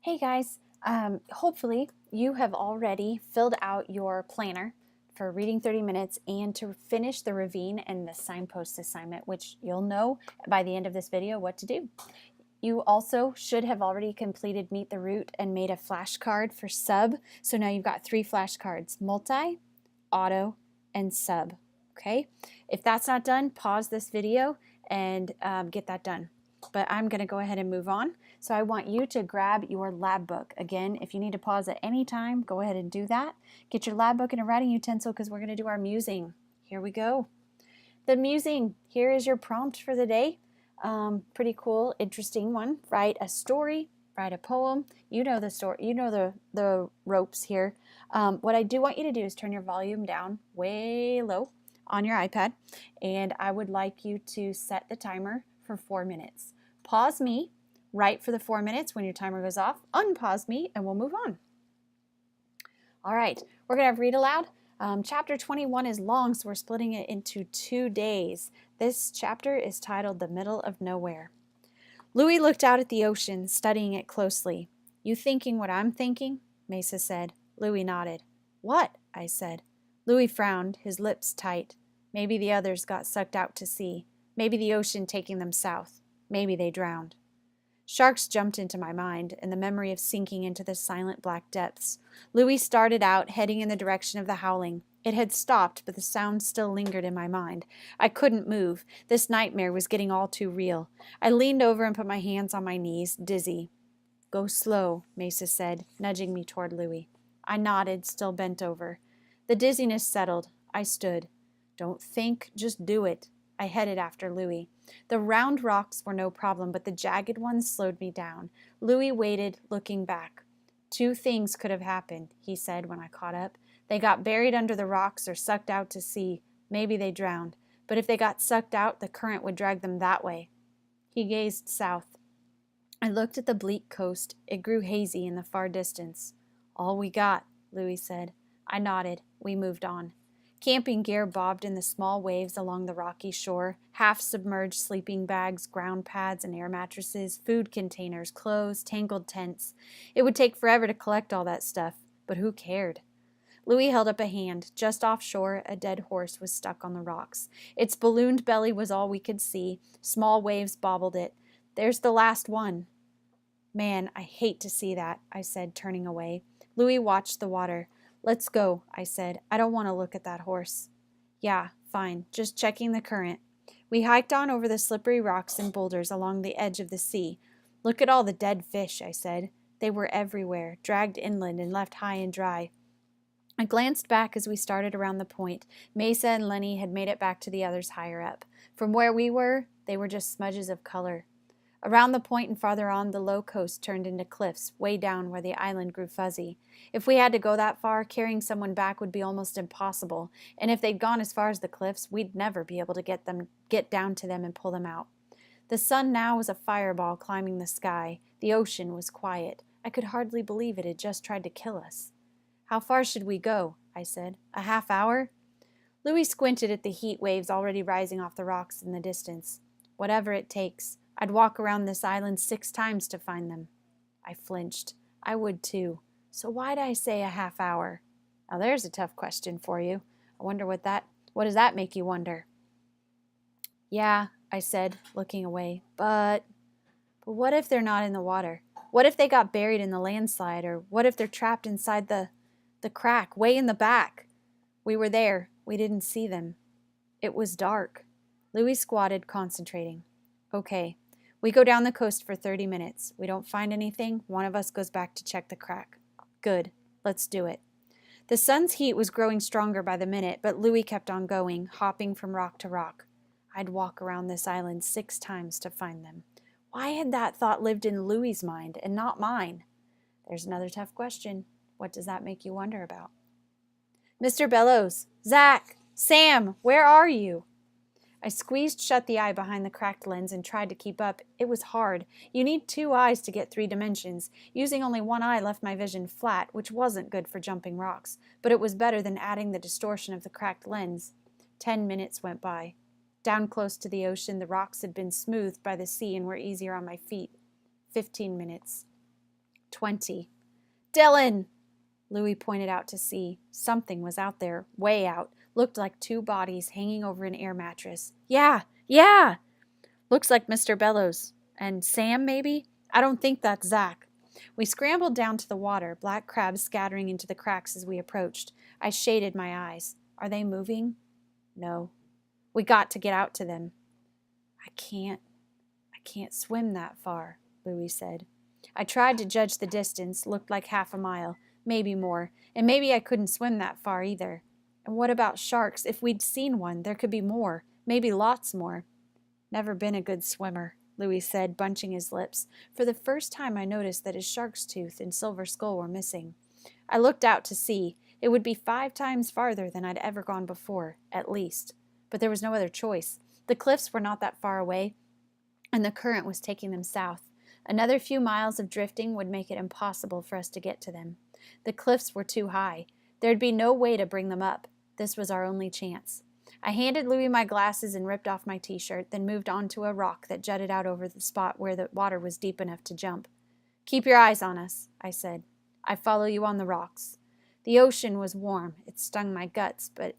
Hey guys, hopefully you have already filled out your planner for reading 30 minutes and to finish the Ravine and the signpost assignment, which you'll know by the end of this video what to do. You also should have already completed Meet the Route and made a flashcard for sub. So now you've got 3 flashcards: multi, auto, and sub. Okay? If that's not done, pause this video and get that done. But I'm going to go ahead and move on. So I want you to grab your lab book. Again, if you need to pause at any time, go ahead and do that. Get your lab book and a writing utensil because we're going to do our musing. Here we go. The musing. Here is your prompt for the day. Pretty cool, interesting one. Write a story, write a poem. You know the story, you know the ropes here. What I do want you to do is turn your volume down way low on your iPad, and I would like you to set the timer for 4 minutes. Pause me, write for the 4 minutes. When your timer goes off, unpause me, and we'll move on. All right, we're going to read aloud. Chapter 21 is long, so we're splitting it into 2 days. This chapter is titled The Middle of Nowhere. Louis looked out at the ocean, studying it closely. You thinking what I'm thinking? Mesa said. Louis nodded. What? I said. Louis frowned, his lips tight. Maybe the others got sucked out to sea. Maybe the ocean taking them south. Maybe they drowned. Sharks jumped into my mind, and the memory of sinking into the silent black depths. Louis started out, heading in the direction of the howling. It had stopped, but the sound still lingered in my mind. I couldn't move. This nightmare was getting all too real. I leaned over and put my hands on my knees, dizzy. Go slow, Mesa said, nudging me toward Louis. I nodded, still bent over. The dizziness settled. I stood. Don't think, just do it. I headed after Louis. The round rocks were no problem, but the jagged ones slowed me down. Louis waited, looking back. 2 things could have happened, he said when I caught up. They got buried under the rocks or sucked out to sea. Maybe they drowned. But if they got sucked out, the current would drag them that way. He gazed south. I looked at the bleak coast. It grew hazy in the far distance. All we got, Louis said. I nodded. We moved on. Camping gear bobbed in the small waves along the rocky shore, half-submerged sleeping bags, ground pads and air mattresses, food containers, clothes, tangled tents. It would take forever to collect all that stuff, but who cared? Louis held up a hand. Just offshore, a dead horse was stuck on the rocks. Its ballooned belly was all we could see. Small waves bobbled it. There's the last one. Man, I hate to see that, I said, turning away. Louis watched the water. Let's go, I said. I don't want to look at that horse. Yeah, fine. Just checking the current. We hiked on over the slippery rocks and boulders along the edge of the sea. Look at all the dead fish, I said. They were everywhere, dragged inland and left high and dry. I glanced back as we started around the point. Mesa and Lenny had made it back to the others higher up. From where we were, they were just smudges of color. Around the point and farther on, the low coast turned into cliffs, way down where the island grew fuzzy. If we had to go that far, carrying someone back would be almost impossible, and if they'd gone as far as the cliffs, we'd never be able to get down to them and pull them out. The sun now was a fireball climbing the sky. The ocean was quiet. I could hardly believe it had just tried to kill us. How far should we go? I said. A half hour? Louis squinted at the heat waves already rising off the rocks in the distance. Whatever it takes. I'd walk around this island 6 times to find them. I flinched. I would too. So why'd I say a half hour? Now there's a tough question for you. I wonder what does that make you wonder? Yeah, I said, looking away. But what if they're not in the water? What if they got buried in the landslide? Or what if they're trapped inside the crack, way in the back? We were there. We didn't see them. It was dark. Louis squatted, concentrating. Okay. We go down the coast for 30 minutes. We don't find anything. One of us goes back to check the crack. Good. Let's do it. The sun's heat was growing stronger by the minute, but Louis kept on going, hopping from rock to rock. I'd walk around this island 6 times to find them. Why had that thought lived in Louis's mind and not mine? There's another tough question. What does that make you wonder about? Mr. Bellows, Zach, Sam, where are you? I squeezed shut the eye behind the cracked lens and tried to keep up. It was hard. You need 2 eyes to get 3 dimensions. Using only 1 eye left my vision flat, which wasn't good for jumping rocks, but it was better than adding the distortion of the cracked lens. 10 minutes went by. Down close to the ocean, the rocks had been smoothed by the sea and were easier on my feet. 15 minutes. 20. Dylan! Louis pointed out to sea. Something was out there, way out. Looked like 2 bodies hanging over an air mattress. Yeah! Looks like Mr. Bellows. And Sam, maybe? I don't think that's Zach. We scrambled down to the water, black crabs scattering into the cracks as we approached. I shaded my eyes. Are they moving? No. We got to get out to them. I can't swim that far, Louis said. I tried to judge the distance, looked like half a mile, maybe more, and maybe I couldn't swim that far either. And what about sharks? If we'd seen one, there could be more, maybe lots more. Never been a good swimmer, Louis said, bunching his lips. For the first time I noticed that his shark's tooth and silver skull were missing. I looked out to sea. It would be 5 times farther than I'd ever gone before, at least. But there was no other choice. The cliffs were not that far away, and the current was taking them south. Another few miles of drifting would make it impossible for us to get to them. The cliffs were too high. There'd be no way to bring them up. This was our only chance. I handed Louis my glasses and ripped off my t-shirt, then moved on to a rock that jutted out over the spot where the water was deep enough to jump. Keep your eyes on us, I said. I follow you on the rocks. The ocean was warm. It stung my cuts, but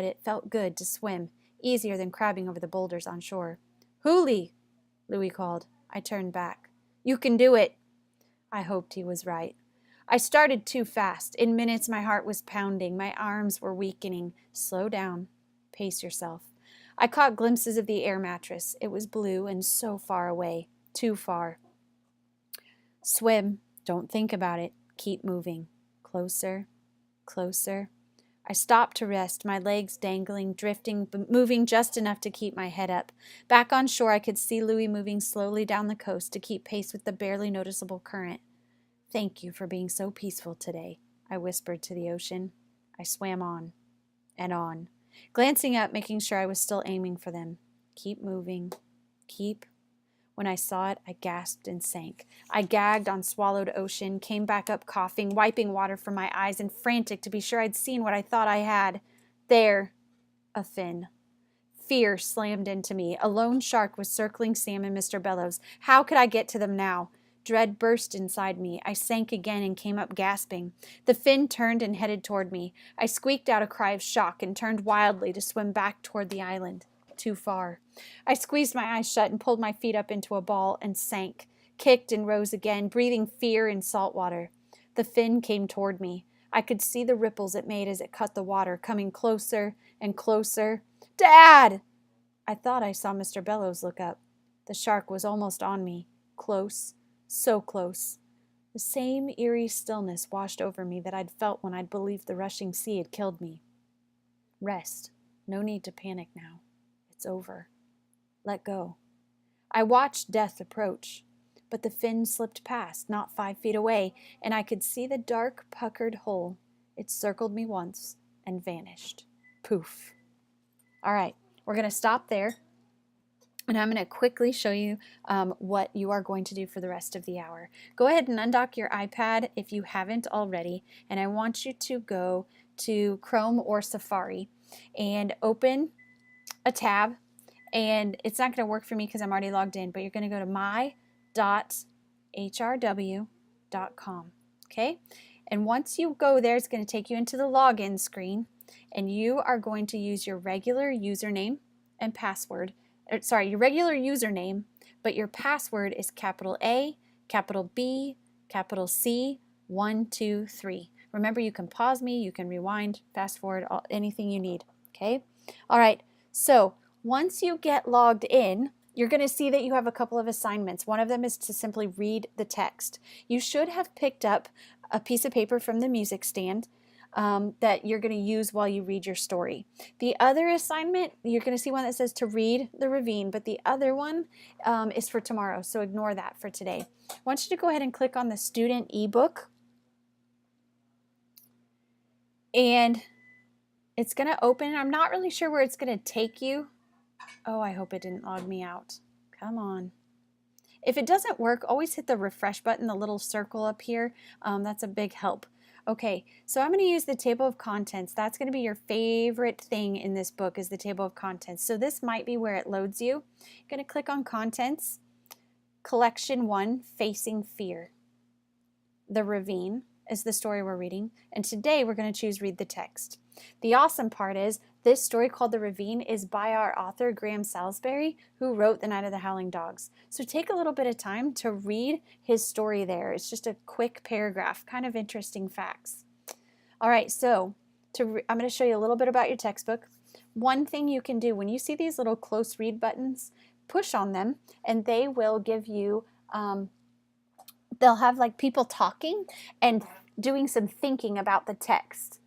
it felt good to swim, easier than crabbing over the boulders on shore. Hoolie, Louis called. I turned back. You can do it. I hoped he was right. I started too fast. In minutes, my heart was pounding. My arms were weakening. Slow down. Pace yourself. I caught glimpses of the air mattress. It was blue and so far away. Too far. Swim. Don't think about it. Keep moving. Closer. Closer. I stopped to rest, my legs dangling, drifting, but moving just enough to keep my head up. Back on shore, I could see Louis moving slowly down the coast to keep pace with the barely noticeable current. Thank you for being so peaceful today, I whispered to the ocean. I swam on and on, glancing up, making sure I was still aiming for them. Keep moving. Keep. When I saw it, I gasped and sank. I gagged on swallowed ocean, came back up coughing, wiping water from my eyes, and frantic to be sure I'd seen what I thought I had. There. A fin. Fear slammed into me. A lone shark was circling Sam and Mr. Bellows. How could I get to them now? Dread burst inside me. I sank again and came up gasping. The fin turned and headed toward me. I squeaked out a cry of shock and turned wildly to swim back toward the island. Too far. I squeezed my eyes shut and pulled my feet up into a ball and sank, kicked and rose again, breathing fear in salt water. The fin came toward me. I could see the ripples it made as it cut the water, coming closer and closer. Dad! I thought I saw Mr. Bellows look up. The shark was almost on me. Close. So close. The same eerie stillness washed over me that I'd felt when I'd believed the rushing sea had killed me. Rest. No need to panic now. It's over. Let go. I watched death approach, but the fin slipped past, not 5 feet away, and I could see the dark, puckered hole. It circled me once and vanished. Poof. All right, we're going to stop there, and I'm going to quickly show you what you are going to do for the rest of the hour. Go ahead and undock your iPad if you haven't already, and I want you to go to Chrome or Safari and open a tab, and it's not going to work for me because I'm already logged in, but you're going to go to my.hrw.com, okay? And once you go there, it's going to take you into the login screen, and you are going to use your regular username and password. Your regular username, but your password is capital A, capital B, capital C, 1, 2, 3. Remember, you can pause me, you can rewind, fast forward, anything you need, okay? All right. So once you get logged in, you're going to see that you have a couple of assignments. One of them is to simply read the text. You should have picked up a piece of paper from the music stand that you're going to use while you read your story. The other assignment, you're going to see one that says to read the Ravine, but the other one is for tomorrow, so ignore that for today. I want you to go ahead and click on the student ebook, and it's going to open. I'm not really sure where it's going to take you. Oh, I hope it didn't log me out. Come on. If it doesn't work, always hit the refresh button, the little circle up here. That's a big help. Okay, so I'm going to use the table of contents. That's going to be your favorite thing in this book is the table of contents. So this might be where it loads you. You're going to click on contents, Collection 1, Facing Fear. The Ravine is the story we're reading, and today we're going to choose Read the Text. The awesome part is this story called The Ravine is by our author Graham Salisbury, who wrote The Night of the Howling Dogs. So take a little bit of time to read his story there. It's just a quick paragraph, kind of interesting facts. All right, so I'm going to show you a little bit about your textbook. One thing you can do when you see these little close read buttons, push on them and they will give you, they'll have like people talking and doing some thinking about the text.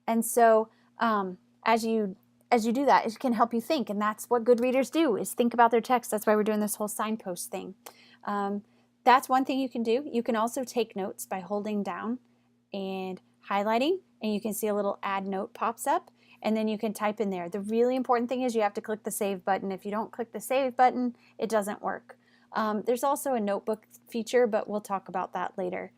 And so as you do that, it can help you think, and that's what good readers do, is think about their text. That's why we're doing this whole signpost thing. That's one thing you can do. You can also take notes by holding down and highlighting, and you can see a little add note pops up, and then you can type in there. The really important thing is you have to click the save button. If you don't click the save button, it doesn't work. There's also a notebook feature, but we'll talk about that later.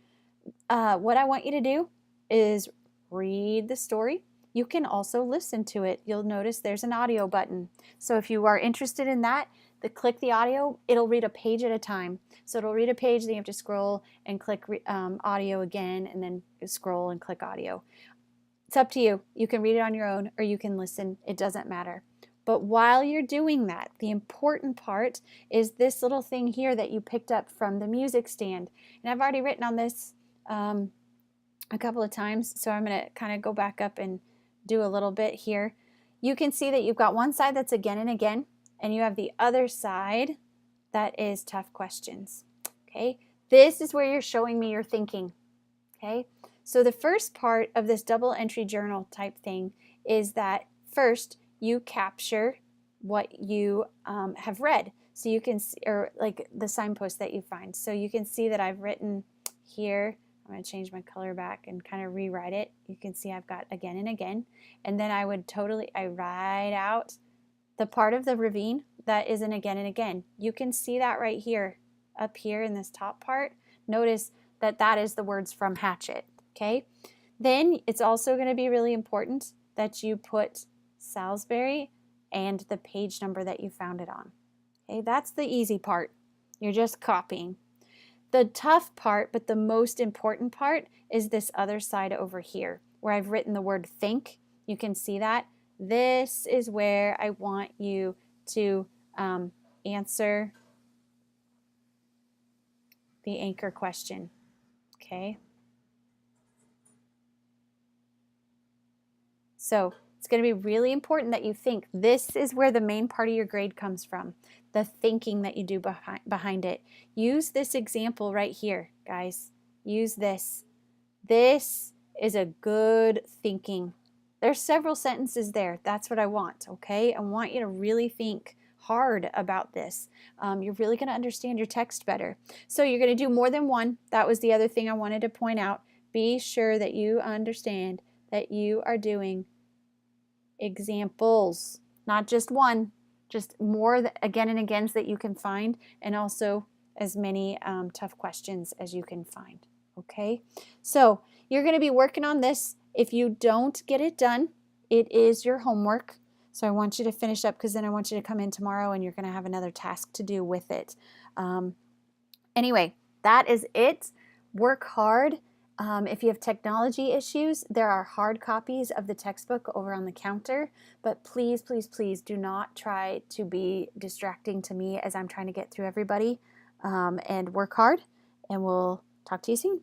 What I want you to do is read the story. You can also listen to it. You'll notice there's an audio button. So if you are interested in that, click the audio. It'll read a page at a time. So it'll read a page, then you have to scroll and click audio again, and then scroll and click audio. It's up to you. You can read it on your own or you can listen. It doesn't matter. But while you're doing that, the important part is this little thing here that you picked up from the music stand. And I've already written on this a couple of times, so I'm going to kind of go back up and do a little bit here. You can see that you've got one side that's again and again, and you have the other side that is tough questions. Okay, this is where you're showing me your thinking. Okay, so the first part of this double entry journal type thing is that first you capture what you have read. So you can see, or like the signpost that you find. So you can see that I've written here. I'm going to change my color back and kind of rewrite it. You can see I've got again and again. And then I write out the part of the ravine that is an again and again. You can see that right here, up here in this top part. Notice that that is the words from Hatchet, okay? Then it's also going to be really important that you put Salisbury and the page number that you found it on. Okay, that's the easy part. You're just copying. The tough part, but the most important part, is this other side over here, where I've written the word think. You can see that. This is where I want you to answer the anchor question, okay? So it's going to be really important that you think. This is where the main part of your grade comes from, the thinking that you do behind it. Use this example right here, guys. Use this. This is a good thinking. There's several sentences there. That's what I want, okay? I want you to really think hard about this. You're really going to understand your text better. So you're going to do more than one. That was the other thing I wanted to point out. Be sure that you understand that you are doing examples, not just one, just more again and agains that you can find, and also as many tough questions as you can find. Okay, so you're going to be working on this. If you don't get it done, it is your homework. So I want you to finish up, because then I want you to come in tomorrow and you're going to have another task to do with it. Anyway, that is it. Work hard. If you have technology issues, there are hard copies of the textbook over on the counter, but please, please, please do not try to be distracting to me as I'm trying to get through everybody, and work hard, and we'll talk to you soon.